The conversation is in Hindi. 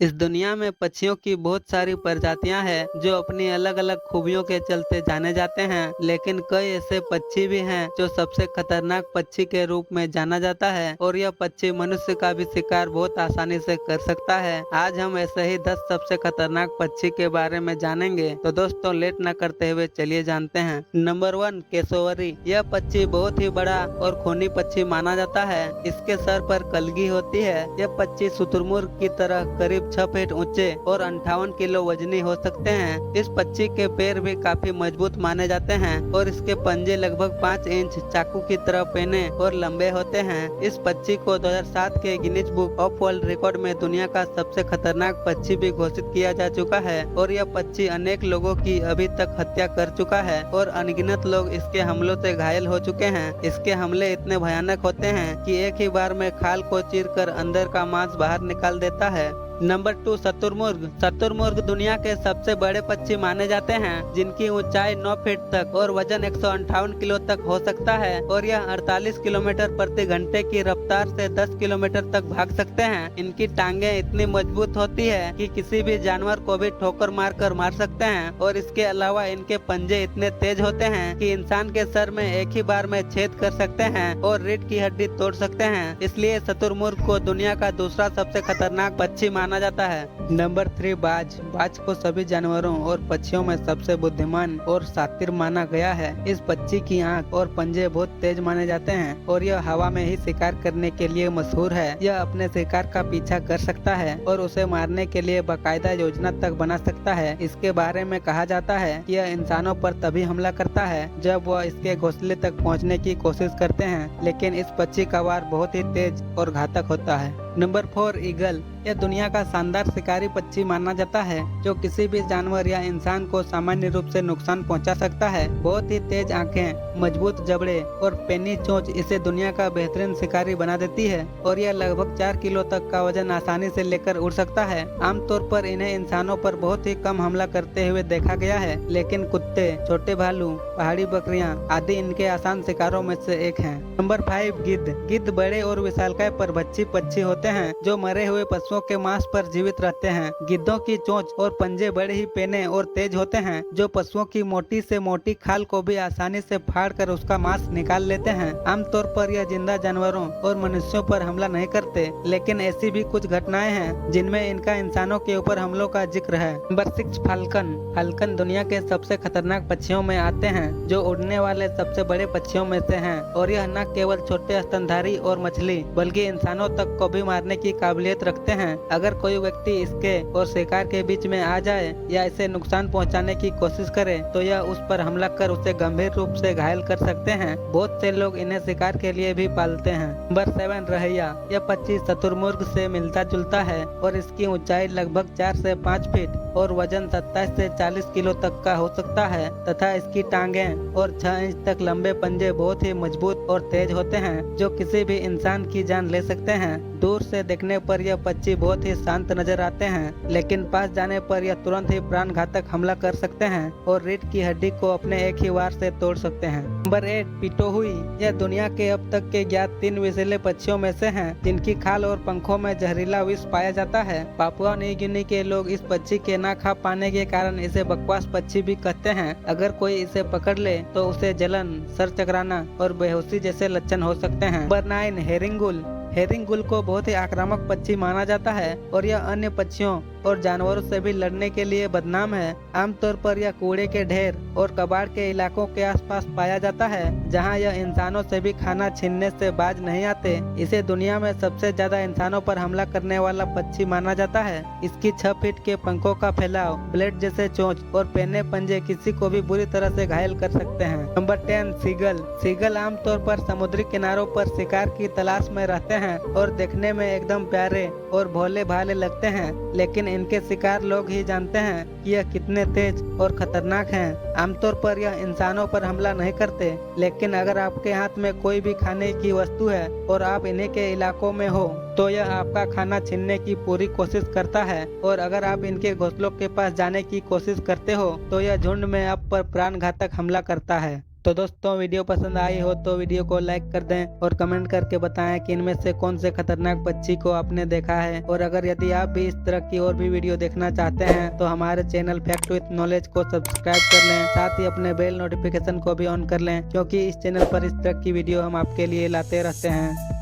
इस दुनिया में पक्षियों की बहुत सारी प्रजातियां हैं जो अपनी अलग अलग खूबियों के चलते जाने जाते हैं, लेकिन कई ऐसे पक्षी भी हैं जो सबसे खतरनाक पक्षी के रूप में जाना जाता है और यह पक्षी मनुष्य का भी शिकार बहुत आसानी से कर सकता है। आज हम ऐसे ही 10 सबसे खतरनाक पक्षी के बारे में जानेंगे, तो दोस्तों लेट न करते हुए चलिए जानते हैं। नंबर 1, केसोवरी। यह पक्षी बहुत ही बड़ा और खूनी पक्षी माना जाता है। इसके सर पर कलगी होती है। यह पक्षी शुतुरमुर्ग की तरह करीब 6 फीट ऊंचे और 58 किलो वजनी हो सकते हैं। इस पक्षी के पैर भी काफी मजबूत माने जाते हैं और इसके पंजे लगभग 5 इंच चाकू की तरह पेने और लंबे होते हैं। इस पक्षी को 2007 के Guinness book of world record में दुनिया का सबसे खतरनाक पक्षी भी घोषित किया जा चुका है और यह पक्षी अनेक लोगों की अभी तक हत्या कर चुका है और अनगिनत लोग इसके हमलों से घायल हो चुके हैं। इसके हमले इतने भयानक होते हैं कि एक ही बार में खाल को चीरकर अंदर का मांस बाहर निकाल देता है। नंबर 2, शुतुरमुर्ग। शुतुरमुर्ग दुनिया के सबसे बड़े पक्षी माने जाते हैं, जिनकी ऊंचाई 9 फीट तक और वजन 158 किलो तक हो सकता है और यह 48 किलोमीटर प्रति घंटे की रफ्तार से 10 किलोमीटर तक भाग सकते हैं। इनकी टांगे इतनी मजबूत होती है कि किसी भी जानवर को भी ठोकर मारकर मार सकते हैं और इसके अलावा इनके पंजे इतने तेज होते हैं कि इंसान के सर में एक ही बार में छेद कर सकते हैं और रीढ़ की हड्डी तोड़ सकते हैं। इसलिए शुतुरमुर्ग को दुनिया का दूसरा सबसे खतरनाक पक्षी माना जाता है। नंबर 3, बाज। बाज को सभी जानवरों और पक्षियों में सबसे बुद्धिमान और शातिर माना गया है। इस पक्षी की आंख और पंजे बहुत तेज माने जाते हैं और यह हवा में ही शिकार करने के लिए मशहूर है। यह अपने शिकार का पीछा कर सकता है और उसे मारने के लिए बाकायदा योजना तक बना सकता है। इसके बारे में कहा जाता है कि यह इंसानों पर तभी हमला करता है जब वह इसके घोंसले तक पहुंचने की कोशिश करते हैं, लेकिन इस पक्षी का वार बहुत ही तेज और घातक होता है। Number 4, eagle. यह दुनिया का शानदार शिकारी पक्षी माना जाता है जो किसी भी जानवर या इंसान को सामान्य रूप से नुकसान पहुंचा सकता है। बहुत ही तेज आंखें, मजबूत जबड़े और पेनी चोंच इसे दुनिया का बेहतरीन शिकारी बना देती है और यह लगभग 4 किलो तक का वजन आसानी से लेकर उड़ सकता है। आमतौर पर इन्हें इंसानों पर बहुत ही कम हमला करते हुए देखा गया है, लेकिन कुत्ते, छोटे भालू, पहाड़ी बकरियां आदि इनके आसान शिकारों में से एक हैं। नंबर 5, गिद्ध। गिद्ध बड़े और विशालकाय परभक्षी पक्षी होते हैं जो मरे हुए पशुओं के मांस पर जीवित रहते हैं। गिद्धों की चोंच और पंजे बड़े ही पेने और तेज होते हैं जो पशुओं की मोटी से मोटी खाल को भी आसानी से फाड़ कर उसका मांस निकाल लेते हैं। आमतौर पर यह जिंदा जानवरों और मनुष्यों पर हमला नहीं करते, लेकिन ऐसी भी कुछ घटनाएं हैं जिनमें इनका इंसानों के ऊपर हमलों का जिक्र है। Number 6, falcon. फाल्कन दुनिया के सबसे खतरनाक पक्षियों में आते हैं जो उड़ने वाले सबसे बड़े पक्षियों में से हैं और यह न केवल छोटे स्तनधारी और मछली बल्कि इंसानों तक को भी मारने की काबिलियत रखते हैं। अगर कोई व्यक्ति इसके और शिकार के बीच में आ जाए या इसे नुकसान पहुंचाने की कोशिश करे तो यह उस पर हमला कर उसे गंभीर रूप से घायल कर सकते हैं। बहुत से लोग इन्हें शिकार के लिए भी पालते हैं। नंबर 7, रहैया। यह पक्षी शुतुरमुर्ग से मिलता जुलता है और इसकी ऊंचाई लगभग 4 से 5 फीट और वजन 27 से 40 किलो तक का हो सकता है तथा इसकी टांगें और 6 इंच तक लंबे पंजे बहुत ही मजबूत और तेज होते हैं जो किसी भी इंसान की जान ले सकते हैं। दूर से देखने पर यह पक्षी बहुत ही शांत नजर आते हैं, लेकिन पास जाने पर यह तुरंत ही प्राण घातक हमला कर सकते हैं और रीढ़ की हड्डी को अपने एक ही वार से तोड़ सकते हैं। नंबर 8, पिटोहुई। यह दुनिया के अब तक के ज्ञात 3 विषैले पक्षियों में से हैं जिनकी खाल और पंखों में जहरीला विष पाया जाता है। पापुआ न्यू गिनी के लोग इस पक्षी के ना खा पाने के कारण इसे बकवास पक्षी भी कहते हैं। अगर कोई इसे पकड़ ले तो उसे जलन, सर चकराना और बेहोशी जैसे लक्षण हो सकते हैं। नंबर 9, हेरिंगुल। हेरिंगुल को बहुत ही आक्रामक पक्षी माना जाता है और यह अन्य पक्षियों और जानवरों से भी लड़ने के लिए बदनाम है। आमतौर पर यह कूड़े के ढेर और कबाड़ के इलाकों के आसपास पाया जाता है जहां यह इंसानों से भी खाना छीनने से बाज नहीं आते। इसे दुनिया में सबसे ज्यादा इंसानों पर हमला करने वाला पक्षी माना जाता है। इसकी 6 फीट के पंखों का फैलाव, ब्लेड जैसे चोंच और पेने पंजे किसी को भी बुरी तरह से घायल कर सकते हैं। Number 10, seagull. सीगल आमतौर पर समुद्री किनारों पर शिकार की तलाश में रहते हैं और देखने में एकदम प्यारे और भोले भाले लगते हैं, लेकिन इनके शिकार लोग ही जानते हैं कि यह कितने तेज और खतरनाक हैं। आमतौर पर यह इंसानों पर हमला नहीं करते, लेकिन अगर आपके हाथ में कोई भी खाने की वस्तु है और आप इन्हीं के इलाकों में हो तो यह आपका खाना छीनने की पूरी कोशिश करता है और अगर आप इनके घोंसलों के पास जाने की कोशिश करते हो तो यह झुंड में आप पर प्राणघातक हमला करता है। तो दोस्तों वीडियो पसंद आई हो तो वीडियो को लाइक कर दें और कमेंट करके बताएं कि इनमें से कौन से खतरनाक पक्षी को आपने देखा है। और अगर यदि आप भी इस तरह की और भी वीडियो देखना चाहते हैं तो हमारे चैनल फैक्ट विद नॉलेज को सब्सक्राइब कर लें, साथ ही अपने बेल नोटिफिकेशन को भी ऑन कर लें, क्योंकि इस चैनल पर इस तरह की वीडियो हम आपके लिए लाते रहते हैं।